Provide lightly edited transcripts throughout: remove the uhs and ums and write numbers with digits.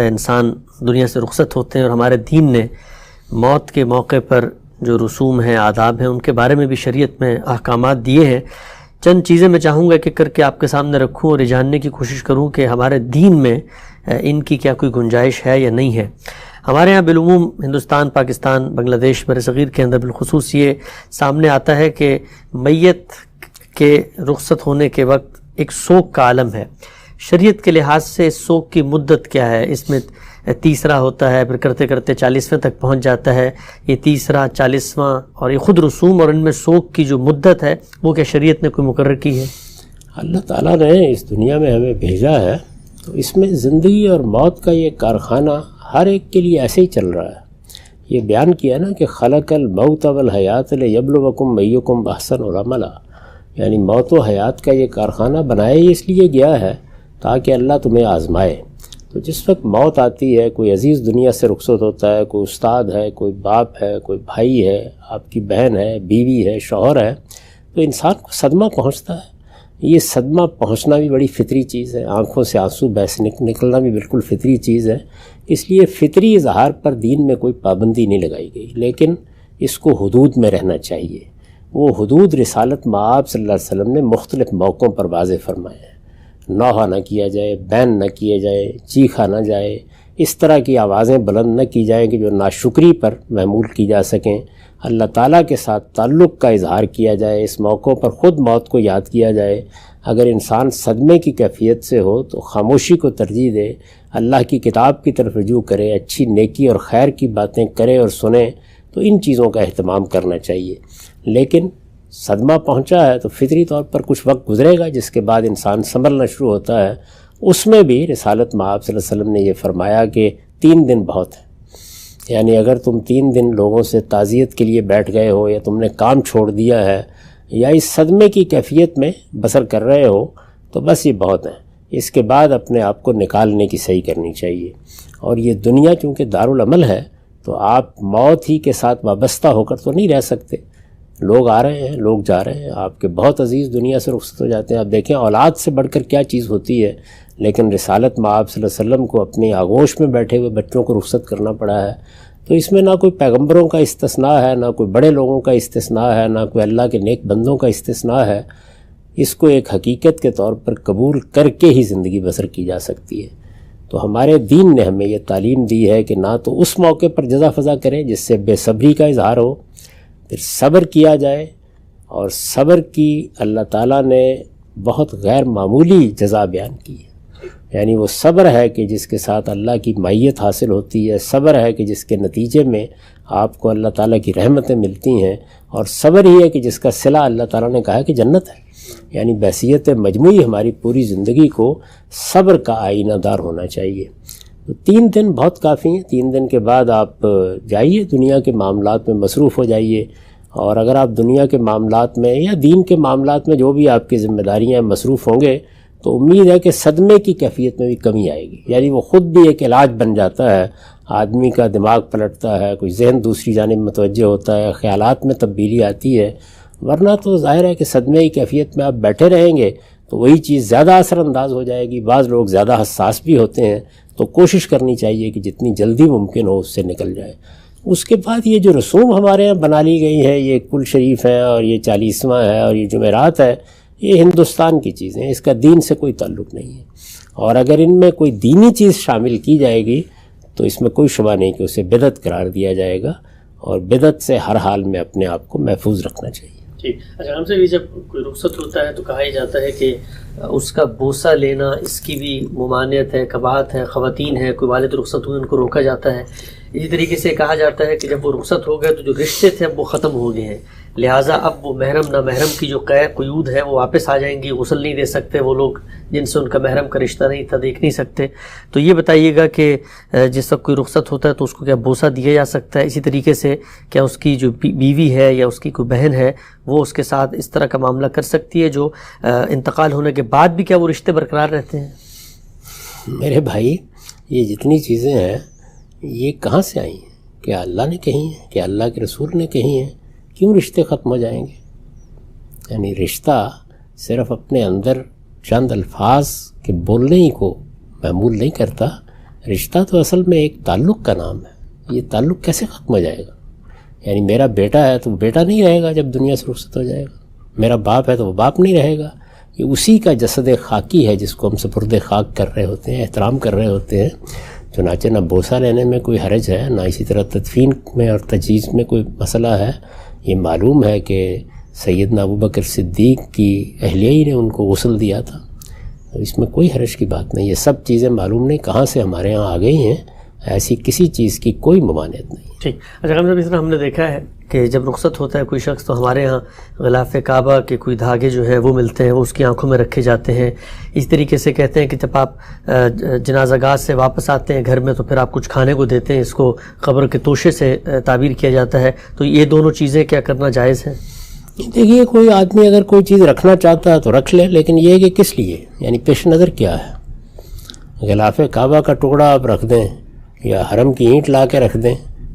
انسان دنیا سے رخصت ہوتے ہیں، اور ہمارے دین نے موت کے موقع پر جو رسوم ہیں، آداب ہیں، ان کے بارے میں بھی شریعت میں احکامات دیے ہیں. چند چیزیں میں چاہوں گا کہ کر کے آپ کے سامنے رکھوں اور یہ جاننے کی کوشش کروں کہ ہمارے دین میں ان کی کیا کوئی گنجائش ہے یا نہیں ہے. ہمارے ہاں بالعموم ہندوستان، پاکستان، بنگلہ دیش، برصغیر کے اندر بالخصوص یہ سامنے آتا ہے کہ میت کے رخصت ہونے کے وقت ایک سوگ کا عالم ہے. شریعت کے لحاظ سے سوگ کی مدت کیا ہے؟ اس میں تیسرا ہوتا ہے، پھر کرتے کرتے 40ویں تک پہنچ جاتا ہے. یہ تیسرا، 40واں اور یہ خود رسوم اور ان میں سوگ کی جو مدت ہے وہ کیا شریعت نے کوئی مقرر کی ہے؟ اللہ تعالیٰ نے اس دنیا میں ہمیں بھیجا ہے تو اس میں زندگی اور موت کا یہ کارخانہ ہر ایک کے لیے ایسے ہی چل رہا ہے. یہ بیان کیا نا کہ خلق الموت والحیات لیبلوکم ایکم احسن عملا، یعنی موت و حیات کا یہ کارخانہ بنایا ہی اس لیے گیا ہے تاکہ اللہ تمہیں آزمائے. تو جس وقت موت آتی ہے، کوئی عزیز دنیا سے رخصت ہوتا ہے، کوئی استاد ہے، کوئی باپ ہے، کوئی بھائی ہے، آپ کی بہن ہے، بیوی ہے، شوہر ہے، تو انسان کو صدمہ پہنچتا ہے. یہ صدمہ پہنچنا بھی بڑی فطری چیز ہے، آنکھوں سے آنسو بہہ نکلنا بھی بالکل فطری چیز ہے. اس لیے فطری اظہار پر دین میں کوئی پابندی نہیں لگائی گئی، لیکن اس کو حدود میں رہنا چاہیے. وہ حدود رسالت مآب صلی اللہ علیہ وسلم نے مختلف موقعوں پر واضح فرمائے ہیں. نوحہ نہ کیا جائے، بین نہ کیے جائے، چیخا نہ جائے، اس طرح کی آوازیں بلند نہ کی جائیں کہ جو ناشکری پر محمول کی جا سکیں. اللہ تعالیٰ کے ساتھ تعلق کا اظہار کیا جائے، اس موقعوں پر خود موت کو یاد کیا جائے. اگر انسان صدمے کی کیفیت سے ہو تو خاموشی کو ترجیح دے، اللہ کی کتاب کی طرف رجوع کرے، اچھی نیکی اور خیر کی باتیں کرے اور سنیں. تو ان چیزوں کا اہتمام کرنا چاہیے. لیکن صدمہ پہنچا ہے تو فطری طور پر کچھ وقت گزرے گا، جس کے بعد انسان سنبھلنا شروع ہوتا ہے. اس میں بھی رسالت مآب صلی اللہ علیہ وسلم نے یہ فرمایا کہ 3 دن بہت ہیں. یعنی اگر تم 3 دن لوگوں سے تعزیت کے لیے بیٹھ گئے ہو، یا تم نے کام چھوڑ دیا ہے، یا اس صدمے کی کیفیت میں بسر کر رہے ہو، تو بس یہ بہت ہیں. اس کے بعد اپنے آپ کو نکالنے کی صحیح کرنی چاہیے. اور یہ دنیا چونکہ دارالعمل ہے تو آپ موت ہی کے ساتھ وابستہ ہو کر تو نہیں رہ سکتے. لوگ آ رہے ہیں، لوگ جا رہے ہیں، آپ کے بہت عزیز دنیا سے رخصت ہو جاتے ہیں. آپ دیکھیں اولاد سے بڑھ کر کیا چیز ہوتی ہے، لیکن رسالت مآب صلی اللہ علیہ وسلم کو اپنی آغوش میں بیٹھے ہوئے بچوں کو رخصت کرنا پڑا ہے. تو اس میں نہ کوئی پیغمبروں کا استثناء ہے، نہ کوئی بڑے لوگوں کا استثناء ہے، نہ کوئی اللہ کے نیک بندوں کا استثناء ہے. اس کو ایک حقیقت کے طور پر قبول کر کے ہی زندگی بسر کی جا سکتی ہے. تو ہمارے دین نے ہمیں یہ تعلیم دی ہے کہ نہ تو اس موقع پر جزا فضا کریں جس سے بے صبری کا اظہار ہو، پھر صبر کیا جائے. اور صبر کی اللہ تعالیٰ نے بہت غیر معمولی جزا بیان کی ہے. یعنی وہ صبر ہے کہ جس کے ساتھ اللہ کی معیت حاصل ہوتی ہے، صبر ہے کہ جس کے نتیجے میں آپ کو اللہ تعالیٰ کی رحمتیں ملتی ہیں، اور صبر ہی ہے کہ جس کا صلہ اللہ تعالیٰ نے کہا کہ جنت ہے. یعنی بحیثیت مجموعی ہماری پوری زندگی کو صبر کا آئینہ دار ہونا چاہیے. تو 3 دن بہت کافی ہیں. 3 دن کے بعد آپ جائیے دنیا کے معاملات میں مصروف ہو جائیے. اور اگر آپ دنیا کے معاملات میں یا دین کے معاملات میں جو بھی آپ کی ذمہ داریاں مصروف ہوں گے تو امید ہے کہ صدمے کی کیفیت میں بھی کمی آئے گی. یعنی وہ خود بھی ایک علاج بن جاتا ہے. آدمی کا دماغ پلٹتا ہے، کوئی ذہن دوسری جانب متوجہ ہوتا ہے، خیالات میں تبدیلی آتی ہے. ورنہ تو ظاہر ہے کہ صدمے کی کیفیت میں آپ بیٹھے رہیں گے تو وہی چیز زیادہ اثر انداز ہو جائے گی. بعض لوگ زیادہ حساس بھی ہوتے ہیں، تو کوشش کرنی چاہیے کہ جتنی جلدی ممکن ہو اس سے نکل جائے. اس کے بعد یہ جو رسوم ہمارے یہاں بنا لی گئی ہے، یہ کل شریف ہے اور یہ 40واں ہے اور یہ جمعرات ہے، یہ ہندوستان کی چیزیں ہیں، اس کا دین سے کوئی تعلق نہیں ہے. اور اگر ان میں کوئی دینی چیز شامل کی جائے گی تو اس میں کوئی شبہ نہیں کہ اسے بدعت قرار دیا جائے گا. اور بدعت سے ہر حال میں اپنے آپ کو محفوظ رکھنا چاہیے. ٹھیک. اچھا، ہم سے بھی جب کوئی رخصت ہوتا ہے تو کہا ہی جاتا ہے کہ اس کا بوسہ لینا اس کی بھی ممانعت ہے، قباحت ہے. خواتین ہیں، کوئی والد رخصت ہوئے ان کو روکا جاتا ہے. اسی طریقے سے کہا جاتا ہے کہ جب وہ رخصت ہو گئے تو جو رشتے تھے اب وہ ختم ہو گئے ہیں، لہٰذا اب وہ محرم نامحرم کی جو قیود ہے وہ واپس آ جائیں گی. غسل نہیں دے سکتے وہ لوگ جن سے ان کا محرم کا رشتہ نہیں تھا، دیکھ نہیں سکتے. تو یہ بتائیے گا کہ جس وقت کوئی رخصت ہوتا ہے تو اس کو کیا بوسہ دیا جا سکتا ہے؟ اسی طریقے سے کیا اس کی جو بیوی ہے یا اس کی کوئی بہن ہے وہ اس کے ساتھ اس طرح کا معاملہ کر سکتی ہے جو انتقال ہونے کے بعد بھی کیا وہ رشتے برقرار رہتے ہیں؟ میرے بھائی، یہ جتنی چیزیں ہیں یہ کہاں سے آئی ہیں؟ کیا اللہ نے کہی ہیں؟ کیا اللہ کے رسول نے کہی ہیں؟ کیوں رشتے ختم ہو جائیں گے؟ یعنی رشتہ صرف اپنے اندر چند الفاظ کے بولنے ہی کو محمول نہیں کرتا. رشتہ تو اصل میں ایک تعلق کا نام ہے. یہ تعلق کیسے ختم ہو جائے گا؟ یعنی میرا بیٹا ہے تو وہ بیٹا نہیں رہے گا جب دنیا سے رخصت ہو جائے گا. میرا باپ ہے تو وہ باپ نہیں رہے گا. یہ اسی کا جسد خاکی ہے جس کو ہم سپرد خاک کر رہے ہوتے ہیں، احترام کر رہے ہوتے ہیں. چنانچہ نہ بوسہ لینے میں کوئی حرج ہے، نہ اسی طرح تدفین میں اور تجہیز میں کوئی مسئلہ ہے. یہ معلوم ہے کہ سیدنا ابوبکر صدیق کی اہلیہ ہی نے ان کو غسل دیا تھا. اس میں کوئی حرج کی بات نہیں. یہ سب چیزیں معلوم نہیں کہاں سے ہمارے ہاں آ گئی ہیں. ایسی کسی چیز کی کوئی ممانعت نہیں. ٹھیک. اچھا ہم اس طرح ہم نے دیکھا ہے کہ جب رخصت ہوتا ہے کوئی شخص تو ہمارے ہاں غلاف کعبہ کے کوئی دھاگے جو ہے وہ ملتے ہیں، وہ اس کی آنکھوں میں رکھے جاتے ہیں. اس طریقے سے کہتے ہیں کہ جب آپ جنازہ گاہ سے واپس آتے ہیں گھر میں تو پھر آپ کچھ کھانے کو دیتے ہیں. اس کو قبر کے توشے سے تعبیر کیا جاتا ہے. تو یہ دونوں چیزیں کیا کرنا جائز ہے؟ دیکھیے کوئی آدمی اگر کوئی چیز رکھنا چاہتا ہے تو رکھ لے، لیکن یہ کہ کس لیے، یعنی پیش نظر کیا ہے. غلاف کعبہ کا ٹکڑا آپ رکھ دیں یا حرم کی اینٹ لا کے رکھ دیں،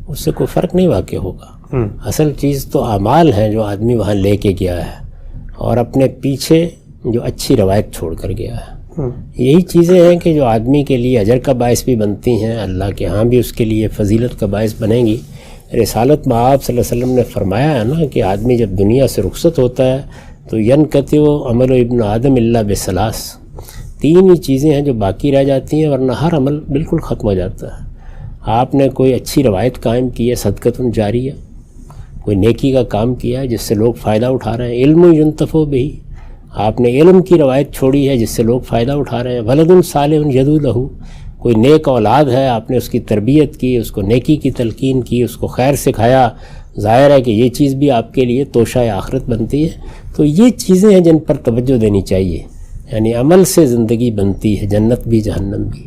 اس سے کوئی فرق نہیں واقع ہوگا. اصل چیز تو اعمال ہیں جو آدمی وہاں لے کے گیا ہے اور اپنے پیچھے جو اچھی روایت چھوڑ کر گیا ہے. یہی چیزیں ہیں کہ جو آدمی کے لیے اجر کا باعث بھی بنتی ہیں، اللہ کے ہاں بھی اس کے لیے فضیلت کا باعث بنیں گی. رسالت میں آپ صلی اللہ علیہ وسلم نے فرمایا ہے نا کہ آدمی جب دنیا سے رخصت ہوتا ہے تو ینقطع عمل ابن آدم الا بثلاث. 3 ہی چیزیں ہیں جو باقی رہ جاتی ہیں، ورنہ ہر عمل بالکل ختم ہو جاتا ہے. آپ نے کوئی اچھی روایت قائم کی ہے، صدقۃ جاریہ، کوئی نیکی کا کام کیا ہے جس سے لوگ فائدہ اٹھا رہے ہیں. علم ینتفع بہ، آپ نے علم کی روایت چھوڑی ہے جس سے لوگ فائدہ اٹھا رہے ہیں. ولد صالح یدعو لہ، کوئی نیک اولاد ہے، آپ نے اس کی تربیت کی، اس کو نیکی کی تلقین کی، اس کو خیر سکھایا. ظاہر ہے کہ یہ چیز بھی آپ کے لیے توشہ آخرت بنتی ہے. تو یہ چیزیں ہیں جن پر توجہ دینی چاہیے. یعنی عمل سے زندگی بنتی ہے، جنت بھی جہنم بھی.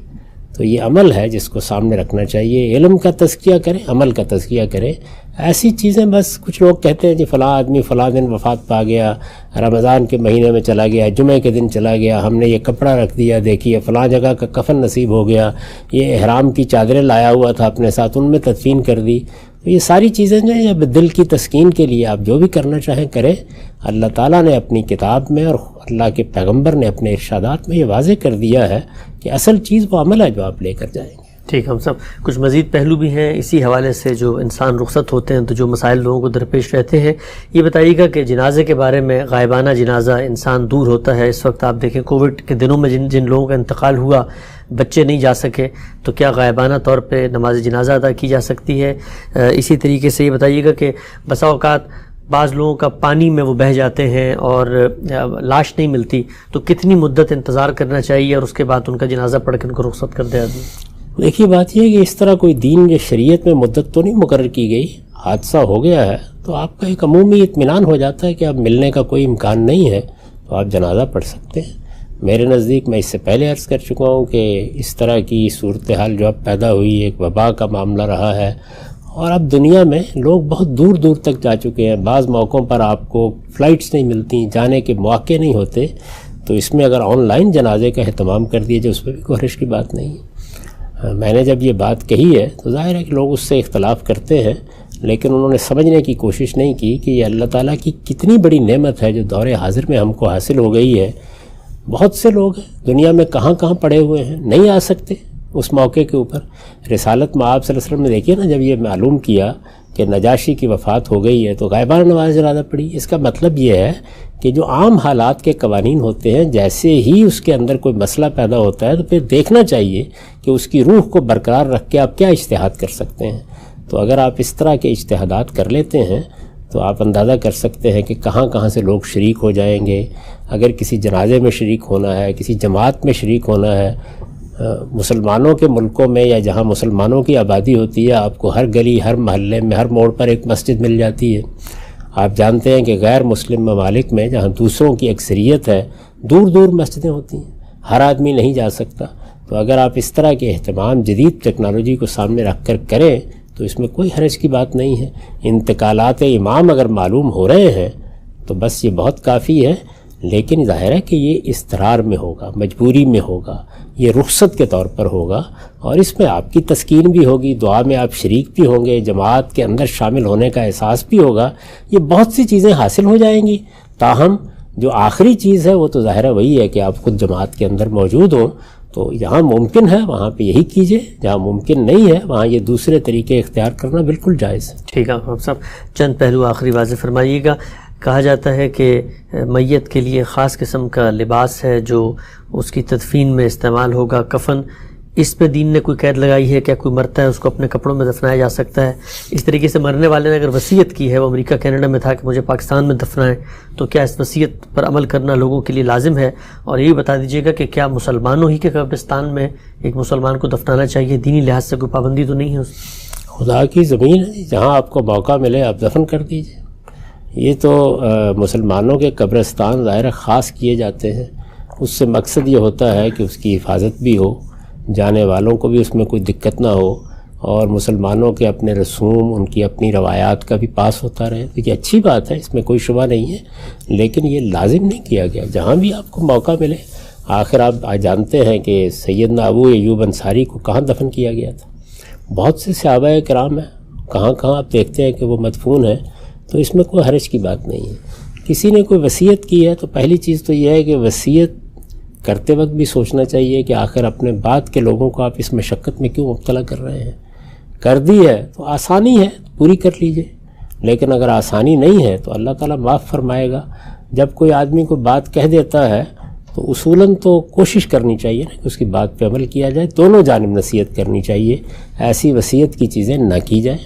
تو یہ عمل ہے جس کو سامنے رکھنا چاہیے. علم کا تزکیہ کریں، عمل کا تزکیہ کریں. ایسی چیزیں بس کچھ لوگ کہتے ہیں جی فلاں آدمی فلاں دن وفات پا گیا، رمضان کے مہینے میں چلا گیا، جمعہ کے دن چلا گیا، ہم نے یہ کپڑا رکھ دیا، دیکھیے فلاں جگہ کا کفن نصیب ہو گیا، یہ احرام کی چادریں لایا ہوا تھا اپنے ساتھ، ان میں تدفین کر دی. تو یہ ساری چیزیں جو ہیں دل کی تسکین کے لیے آپ جو بھی کرنا چاہیں کریں. اللہ تعالیٰ نے اپنی کتاب میں اور اللہ کے پیغمبر نے اپنے ارشادات میں یہ واضح کر دیا ہے کہ اصل چیز وہ عمل ہے جو آپ لے کر جائیں گے. ٹھیک. ہم سب کچھ مزید پہلو بھی ہیں اسی حوالے سے، جو انسان رخصت ہوتے ہیں تو جو مسائل لوگوں کو درپیش رہتے ہیں. یہ بتائیے گا کہ جنازے کے بارے میں، غائبانہ جنازہ انسان دور ہوتا ہے. اس وقت آپ دیکھیں کووڈ کے دنوں میں جن لوگوں کا انتقال ہوا، بچے نہیں جا سکے، تو کیا غائبانہ طور پہ نماز جنازہ ادا کی جا سکتی ہے؟ اسی طریقے سے یہ بتائیے گا کہ بسا اوقات بعض لوگوں کا پانی میں وہ بہہ جاتے ہیں اور لاش نہیں ملتی، تو کتنی مدت انتظار کرنا چاہیے اور اس کے بعد ان کا جنازہ پڑھ کے ان کو رخصت کر دے آدمی؟ دیکھیے بات یہ ہے کہ اس طرح کوئی دین یا شریعت میں مدت تو نہیں مقرر کی گئی. حادثہ ہو گیا ہے تو آپ کا ایک عمومی اطمینان ہو جاتا ہے کہ اب ملنے کا کوئی امکان نہیں ہے تو آپ جنازہ پڑھ سکتے ہیں. میرے نزدیک میں اس سے پہلے عرض کر چکا ہوں کہ اس طرح کی صورتحال جو اب پیدا ہوئی، ایک وبا کا معاملہ رہا ہے اور اب دنیا میں لوگ بہت دور دور تک جا چکے ہیں. بعض موقعوں پر آپ کو فلائٹس نہیں ملتی، جانے کے مواقع نہیں ہوتے. تو اس میں اگر آن لائن جنازے کا اہتمام کر دیا جائے اس میں بھی کوئی حرج کی بات نہیں ہے. میں نے جب یہ بات کہی ہے تو ظاہر ہے کہ لوگ اس سے اختلاف کرتے ہیں، لیکن انہوں نے سمجھنے کی کوشش نہیں کی کہ یہ اللہ تعالیٰ کی کتنی بڑی نعمت ہے جو دور حاضر میں ہم کو حاصل ہو گئی ہے. بہت سے لوگ ہیں دنیا میں کہاں کہاں پڑے ہوئے ہیں، نہیں آ سکتے اس موقع کے اوپر. رسالت میں آپ صلی اللہ علیہ وسلم نے دیکھیے نا، جب یہ معلوم کیا کہ نجاشی کی وفات ہو گئی ہے تو غائبانہ نماز جنازہ پڑھی. اس کا مطلب یہ ہے کہ جو عام حالات کے قوانین ہوتے ہیں، جیسے ہی اس کے اندر کوئی مسئلہ پیدا ہوتا ہے تو پھر دیکھنا چاہیے کہ اس کی روح کو برقرار رکھ کے آپ کیا اجتہاد کر سکتے ہیں. تو اگر آپ اس طرح کے اجتہادات کر لیتے ہیں تو آپ اندازہ کر سکتے ہیں کہ کہاں کہاں سے لوگ شریک ہو جائیں گے. اگر کسی جنازے میں شریک ہونا ہے، کسی جماعت میں شریک ہونا ہے، مسلمانوں کے ملکوں میں یا جہاں مسلمانوں کی آبادی ہوتی ہے، آپ کو ہر گلی، ہر محلے میں، ہر موڑ پر ایک مسجد مل جاتی ہے. آپ جانتے ہیں کہ غیر مسلم ممالک میں جہاں دوسروں کی اکثریت ہے، دور دور مسجدیں ہوتی ہیں، ہر آدمی نہیں جا سکتا. تو اگر آپ اس طرح کے اہتمام جدید ٹیکنالوجی کو سامنے رکھ کر کریں تو اس میں کوئی حرج کی بات نہیں ہے. انتقالات امام اگر معلوم ہو رہے ہیں تو بس یہ بہت کافی ہے. لیکن ظاہر ہے کہ یہ اضطرار میں ہوگا، مجبوری میں ہوگا، یہ رخصت کے طور پر ہوگا اور اس میں آپ کی تسکین بھی ہوگی، دعا میں آپ شریک بھی ہوں گے، جماعت کے اندر شامل ہونے کا احساس بھی ہوگا. یہ بہت سی چیزیں حاصل ہو جائیں گی. تاہم جو آخری چیز ہے وہ تو ظاہر ہے وہی ہے کہ آپ خود جماعت کے اندر موجود ہوں. تو جہاں ممکن ہے وہاں پہ یہی کیجیے، جہاں ممکن نہیں ہے وہاں یہ دوسرے طریقے اختیار کرنا بالکل جائز ہے۔ ٹھیک ہے آپ صاحب، چند پہلو آخری واضح فرمائیے گا۔ کہا جاتا ہے کہ میت کے لیے خاص قسم کا لباس ہے جو اس کی تدفین میں استعمال ہوگا، کفن، اس پہ دین نے کوئی قید لگائی ہے؟ کیا کوئی مرتا ہے اس کو اپنے کپڑوں میں دفنایا جا سکتا ہے؟ اس طریقے سے مرنے والے نے اگر وصیت کی ہے، وہ امریکہ کینیڈا میں تھا کہ مجھے پاکستان میں دفنائیں، تو کیا اس وصیت پر عمل کرنا لوگوں کے لیے لازم ہے؟ اور یہ بتا دیجیے گا کہ کیا مسلمانوں ہی کے قبرستان میں ایک مسلمان کو دفنانا چاہیے؟ دینی لحاظ سے کوئی پابندی تو نہیں ہے اس؟ خدا کی زمین ہے، جہاں آپ کو موقع ملے آپ دفن کر دیجیے۔ یہ تو مسلمانوں کے قبرستان ظاہر خاص کیے جاتے ہیں، اس سے مقصد یہ ہوتا ہے کہ اس کی حفاظت بھی ہو، جانے والوں کو بھی اس میں کوئی دقت نہ ہو، اور مسلمانوں کے اپنے رسوم، ان کی اپنی روایات کا بھی پاس ہوتا رہے۔ تو یہ اچھی بات ہے، اس میں کوئی شبہ نہیں ہے، لیکن یہ لازم نہیں کیا گیا، جہاں بھی آپ کو موقع ملے۔ آخر آپ جانتے ہیں کہ سیدنا ابو ایوب انصاری کو کہاں دفن کیا گیا تھا؟ بہت سے صحابہ کرام ہیں، کہاں کہاں آپ دیکھتے ہیں کہ وہ مدفون ہیں، تو اس میں کوئی حرج کی بات نہیں ہے۔ کسی نے کوئی وصیت کی ہے تو پہلی چیز تو یہ ہے کہ وصیت کرتے وقت بھی سوچنا چاہیے کہ آخر اپنے بعد کے لوگوں کو آپ اس مشقت میں کیوں مبتلا کر رہے ہیں؟ کر دی ہے تو آسانی ہے، پوری کر لیجئے، لیکن اگر آسانی نہیں ہے تو اللہ تعالیٰ معاف فرمائے گا۔ جب کوئی آدمی کو بات کہہ دیتا ہے تو اصولاً تو کوشش کرنی چاہیے نا کہ اس کی بات پہ عمل کیا جائے، دونوں جانب نصیحت کرنی چاہیے، ایسی وصیت کی چیزیں نہ کی جائیں،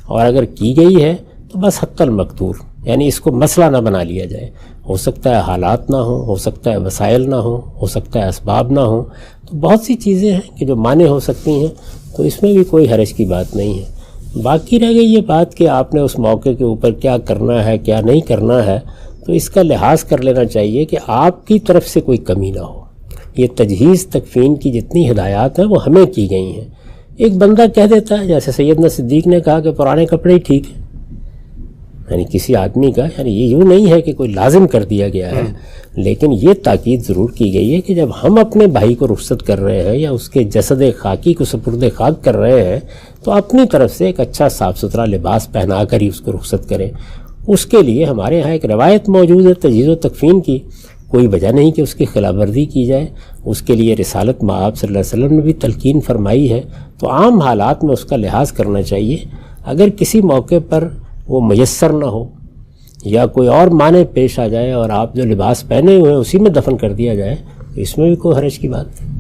اور اگر کی گئی ہے تو بس حق المقدور، یعنی اس کو مسئلہ نہ بنا لیا جائے۔ ہو سکتا ہے حالات نہ ہوں، ہو سکتا ہے وسائل نہ ہوں، ہو سکتا ہے اسباب نہ ہوں، تو بہت سی چیزیں ہیں کہ جو مانع ہو سکتی ہیں، تو اس میں بھی کوئی حرج کی بات نہیں ہے۔ باقی رہ گئی یہ بات کہ آپ نے اس موقع کے اوپر کیا کرنا ہے کیا نہیں کرنا ہے، تو اس کا لحاظ کر لینا چاہیے کہ آپ کی طرف سے کوئی کمی نہ ہو۔ یہ تجہیز تکفین کی جتنی ہدایات ہیں وہ ہمیں کی گئی ہیں۔ ایک بندہ کہہ دیتا ہے، جیسے سیدنا صدیق نے کہا کہ پرانے کپڑے ہی ٹھیک ہیں، یعنی کسی آدمی کا، یعنی یہ یوں نہیں ہے کہ کوئی لازم کر دیا گیا ہے، لیکن یہ تاکید ضرور کی گئی ہے کہ جب ہم اپنے بھائی کو رخصت کر رہے ہیں یا اس کے جسد خاکی کو سپرد خاک کر رہے ہیں تو اپنی طرف سے ایک اچھا صاف ستھرا لباس پہنا کر ہی اس کو رخصت کریں۔ اس کے لیے ہمارے ہاں ایک روایت موجود ہے تجہیز و تکفین کی، کوئی وجہ نہیں کہ اس کی خلاف ورزی کی جائے۔ اس کے لیے رسالت مآب صلی اللہ علیہ وسلم نے بھی تلقین فرمائی ہے، تو عام حالات میں اس کا لحاظ کرنا چاہیے۔ اگر کسی موقع پر وہ میسر نہ ہو یا کوئی اور معنی پیش آ جائے اور آپ جو لباس پہنے ہوئے ہیں اسی میں دفن کر دیا جائے، تو اس میں بھی کوئی حرج کی بات نہیں۔